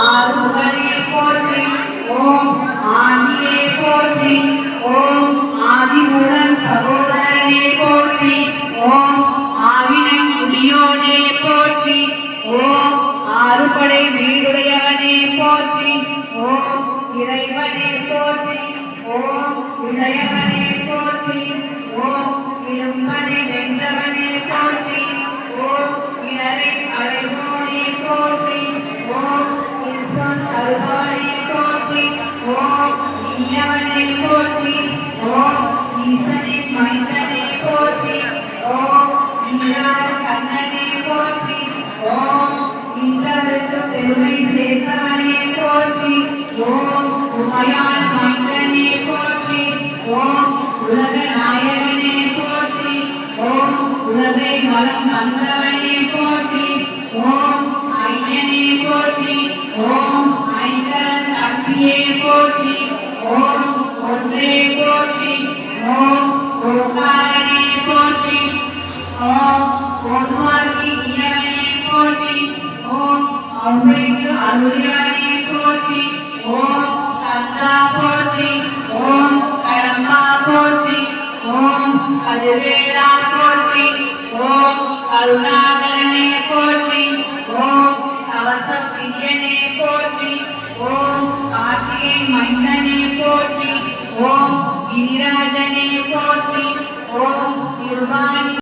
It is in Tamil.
ஆறுமுகனே போற்றி. ஓம் ஆண்டியே போற்றி. ஓம் ஆதிமூலன் சகோதரனே போற்றி. ஓம் ஆவினன் புலியோனே போற்றி. ஓம் ஆறுபடை வீடுடையவனே போற்றி. ஓம் இறைவனே போற்றி. ஓம் இளையவனே போற்றி. ஓம் இடும்பனை வென்றவனே போற்றி. ஓம் இடரை அடைவோனே போற்றி. ஓம் இன்சொல் அருள்வானே போற்றி. ஓம் இனியவனே போற்றி. ஓம் ஈசனின் மைந்தனே போற்றி. ஓம் ஈராறு கண்ணனே போற்றி. ஓம் இன்றவருக்கு பெருமை சேர்த்தவனே போற்றி. ஓம் உமையால் மைந்தனே போற்றி. ஓம் உலக நாயகனே போற்றி. ஓம் உலகை வளம் தந்தவனே போற்றி. ஓம் ஐயனே போற்றி. ஓம் ஐங்கரன் தம்பியே போற்றி. ஓம் ஒன்றே போற்றி. ஓம் ஓங்காரனே போற்றி. ஓம் ஓதுவார்க்கு இயவனே போற்றி. ஓம் ஔவைக்கு அருளியவனே போற்றி. ஓம் கந்தா போற்றி. ஓம் கடம்பா போற்றி. ஓம் கதிர்வேலா போற்றி. ஓம் கருணாகரனே போற்றி. ஓம் கவச பிரியனே போற்றி. ஓம் கார்த்திகை மைந்தனே போற்றி. ஓம் கிரிராஜனே போற்றி. ஓம் திருவாணி